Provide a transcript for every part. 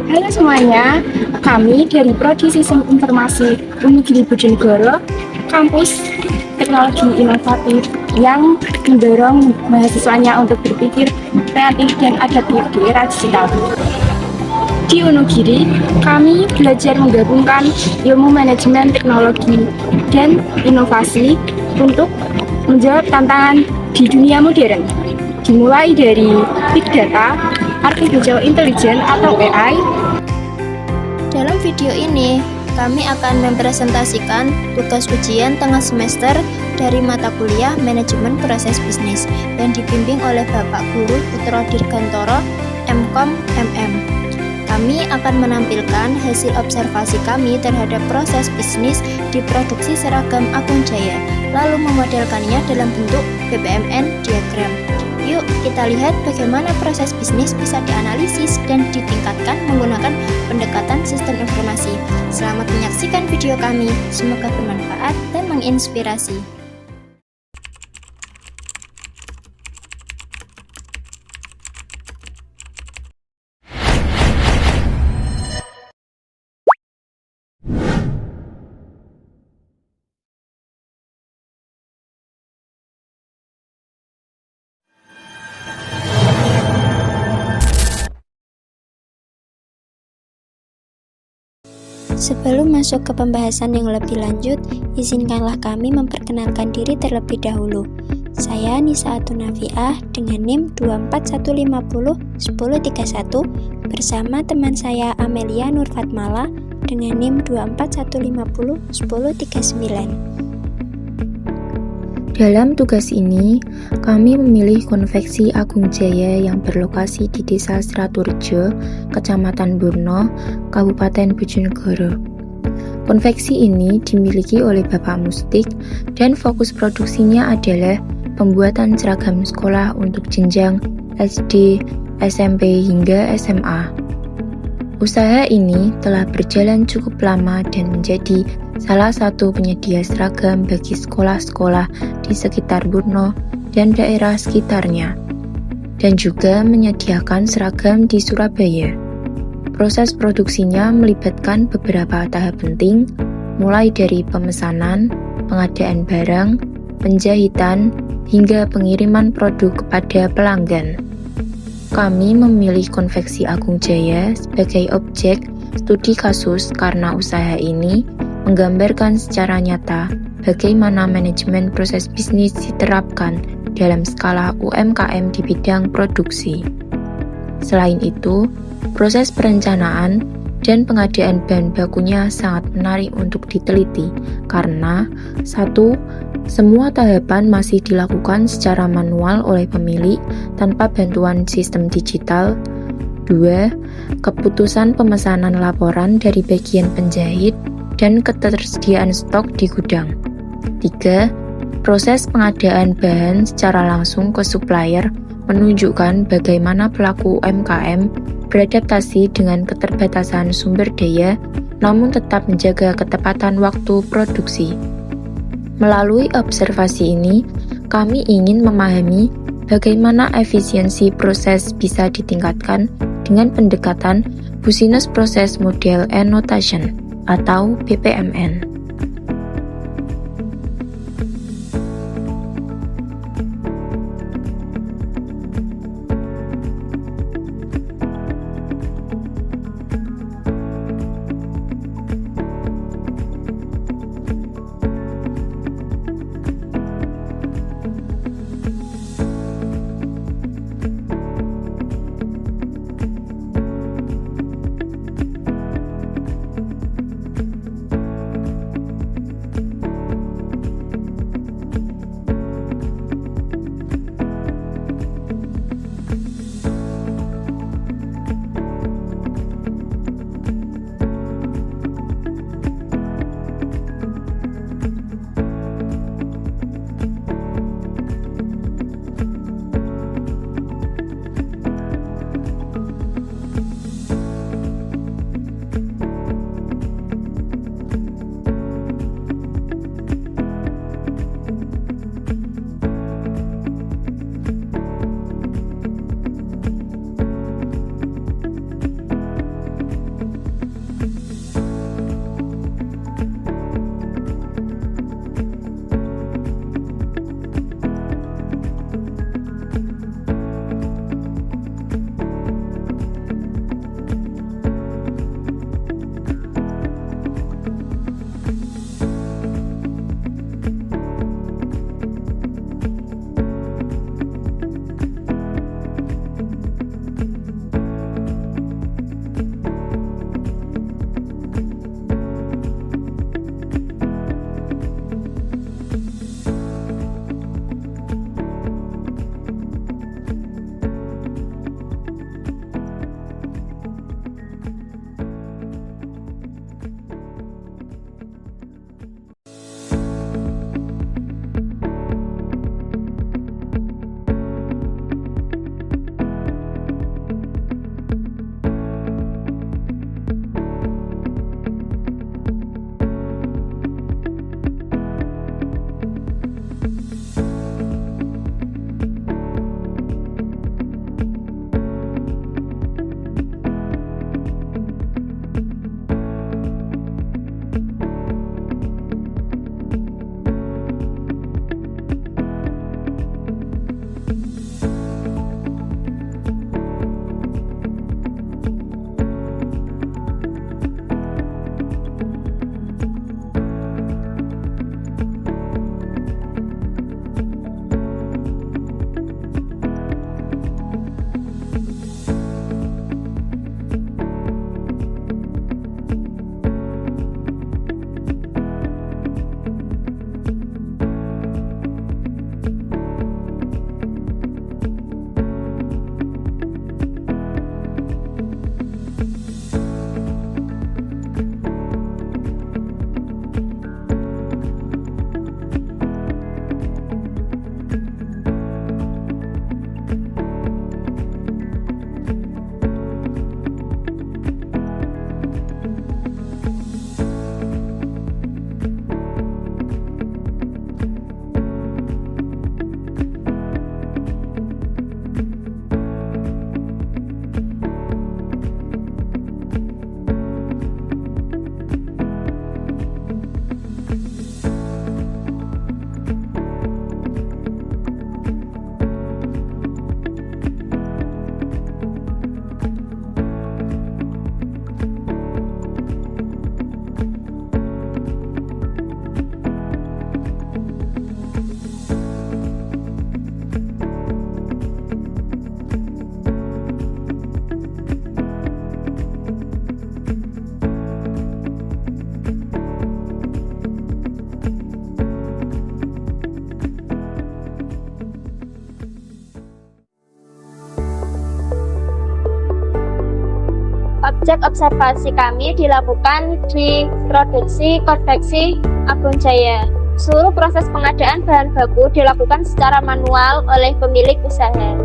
Halo semuanya, kami dari Prodi Sistem Informasi Unigiri Bojonegoro, kampus teknologi inovatif yang mendorong mahasiswanya untuk berpikir kreatif dan adaptif di era digital. Di Unigiri, kami belajar menggabungkan ilmu manajemen teknologi dan inovasi untuk menjawab tantangan di dunia modern, dimulai dari big data, artificial intelligence atau AI. Dalam video ini, kami akan mempresentasikan tugas ujian tengah semester dari mata kuliah Manajemen Proses Bisnis yang dibimbing oleh Bapak Guru Putro Dirgantoro, MKom MM. Kami akan menampilkan hasil observasi kami terhadap proses bisnis di produksi seragam Agung Jaya, lalu memodelkannya dalam bentuk BPMN diagram. Yuk kita lihat bagaimana proses bisnis bisa dianalisis dan ditingkatkan menggunakan pendekatan sistem informasi. Selamat menyaksikan video kami, semoga bermanfaat dan menginspirasi. Sebelum masuk ke pembahasan yang lebih lanjut, izinkanlah kami memperkenalkan diri terlebih dahulu. Saya Nisa Atunafiah dengan NIM 241501031 bersama teman saya Amelia Nurfatmala dengan NIM 241501039. Dalam tugas ini, kami memilih konveksi Agung Jaya yang berlokasi di Desa Seraturjo, Kecamatan Burno, Kabupaten Bojonegoro. Konveksi ini dimiliki oleh Bapak Mustik dan fokus produksinya adalah pembuatan seragam sekolah untuk jenjang SD, SMP hingga SMA. Usaha ini telah berjalan cukup lama dan menjadi salah satu penyedia seragam bagi sekolah-sekolah di sekitar Burno dan daerah sekitarnya, dan juga menyediakan seragam di Surabaya. Proses produksinya melibatkan beberapa tahap penting, mulai dari pemesanan, pengadaan barang, penjahitan, hingga pengiriman produk kepada pelanggan. Kami memilih konveksi Agung Jaya sebagai objek studi kasus karena usaha ini menggambarkan secara nyata bagaimana manajemen proses bisnis diterapkan dalam skala UMKM di bidang produksi. Selain itu, proses perencanaan dan pengadaan bahan bakunya sangat menarik untuk diteliti karena 1. Semua tahapan masih dilakukan secara manual oleh pemilik tanpa bantuan sistem digital. 2. Keputusan pemesanan laporan dari bagian penjahit dan ketersediaan stok di gudang. 3. Proses pengadaan bahan secara langsung ke supplier menunjukkan bagaimana pelaku UMKM beradaptasi dengan keterbatasan sumber daya namun tetap menjaga ketepatan waktu produksi. Melalui observasi ini, kami ingin memahami bagaimana efisiensi proses bisa ditingkatkan dengan pendekatan Business Process Model and Notation atau BPMN. Proyek observasi kami dilakukan di produksi konveksi Agung Jaya. Seluruh proses pengadaan bahan baku dilakukan secara manual oleh pemilik usaha.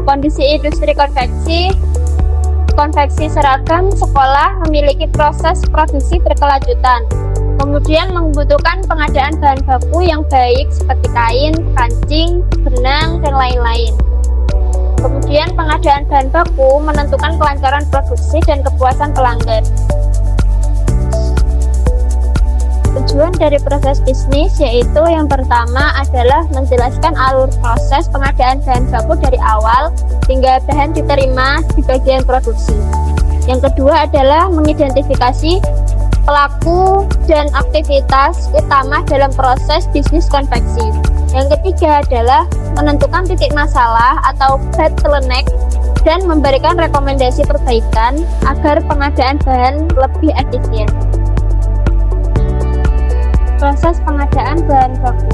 Kondisi industri konveksi seragam sekolah memiliki proses produksi berkelanjutan. Kemudian membutuhkan pengadaan bahan baku yang baik seperti kain, kancing, benang, dan lain-lain. Kemudian pengadaan bahan baku menentukan kelancaran produksi dan kepuasan pelanggan. Tujuan dari proses bisnis yaitu yang pertama adalah menjelaskan alur proses pengadaan bahan baku dari awal hingga bahan diterima di bagian produksi. Yang kedua adalah mengidentifikasi pelaku dan aktivitas utama dalam proses bisnis konveksi. Yang ketiga adalah menentukan titik masalah atau bottleneck dan memberikan rekomendasi perbaikan agar pengadaan bahan lebih efisien. Proses pengadaan bahan baku.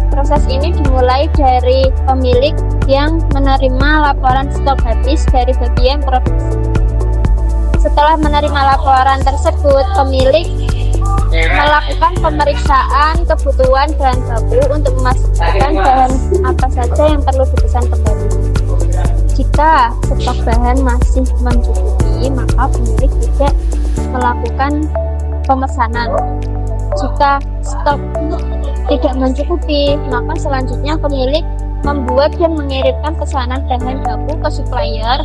Proses ini dimulai dari pemilik yang menerima laporan stok habis dari bagian produksi. Setelah menerima laporan tersebut, pemilik melakukan pemeriksaan kebutuhan bahan baku untuk memastikan bahan apa saja yang perlu dipesan kembali. Jika stok bahan masih mencukupi, maka pemilik tidak melakukan pemesanan. Jika stok tidak mencukupi, maka selanjutnya pemilik membuat dan mengirimkan pesanan bahan baku ke supplier,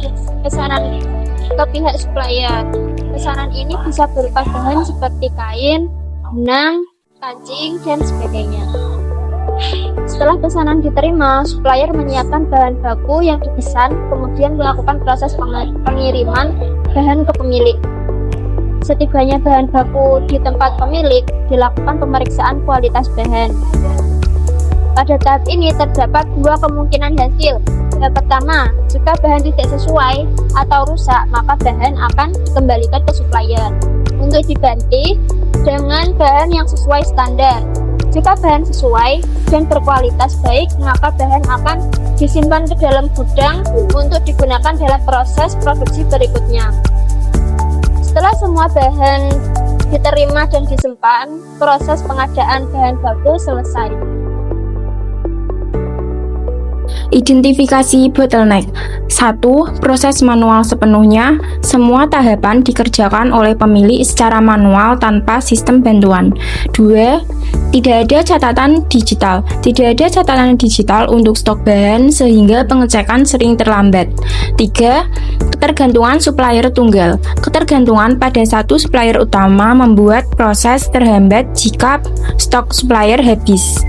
ke pihak supplier. Pesanan ini bisa berupa bahan seperti kain, benang, kancing, dan sebagainya. Setelah pesanan diterima, supplier menyiapkan bahan baku yang dipesan, kemudian melakukan proses pengiriman bahan ke pemilik. Setibanya bahan baku di tempat pemilik, dilakukan pemeriksaan kualitas bahan. Pada tahap ini terdapat dua kemungkinan hasil. Yang pertama, jika bahan tidak sesuai atau rusak, maka bahan akan dikembalikan ke supplier untuk diganti dengan bahan yang sesuai standar. Jika bahan sesuai dan berkualitas baik, maka bahan akan disimpan ke dalam gudang untuk digunakan dalam proses produksi berikutnya. Setelah semua bahan diterima dan disimpan, proses pengadaan bahan baku selesai. Identifikasi bottleneck. 1. Proses manual sepenuhnya. Semua tahapan dikerjakan oleh pemilik secara manual tanpa sistem bantuan. 2. Tidak ada catatan digital. Tidak ada catatan digital untuk stok bahan sehingga pengecekan sering terlambat. 3. Ketergantungan supplier tunggal. Ketergantungan pada satu supplier utama membuat proses terhambat jika stok supplier habis.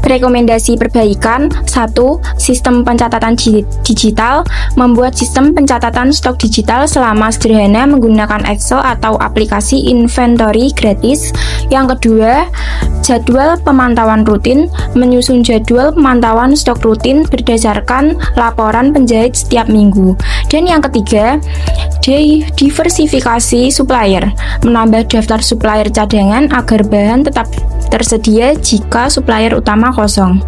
Rekomendasi perbaikan. 1. Sistem pencatatan digital. Membuat sistem pencatatan stok digital selama sederhana menggunakan Excel atau aplikasi inventory gratis. Yang kedua, jadwal pemantauan rutin. Menyusun jadwal pemantauan stok rutin berdasarkan laporan penjahit setiap minggu. Dan yang ketiga, diversifikasi supplier. Menambah daftar supplier cadangan agar bahan tetap tersedia jika supplier utama kosong.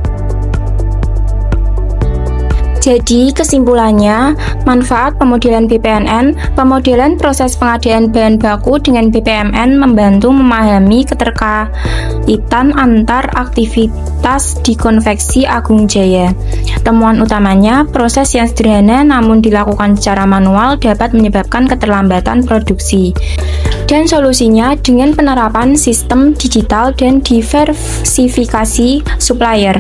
Jadi kesimpulannya, manfaat pemodelan BPMN, pemodelan proses pengadaan bahan baku dengan BPMN membantu memahami keterkaitan antar aktivitas di konveksi Agung Jaya. Temuan utamanya, proses yang sederhana namun dilakukan secara manual dapat menyebabkan keterlambatan produksi. Dan solusinya dengan penerapan sistem digital dan diversifikasi supplier,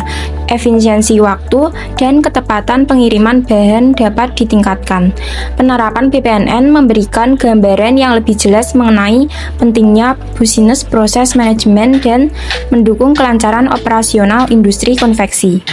efisiensi waktu, dan ketepatan pengiriman bahan dapat ditingkatkan. Penerapan BPMN memberikan gambaran yang lebih jelas mengenai pentingnya business process management dan mendukung kelancaran operasional industri konveksi.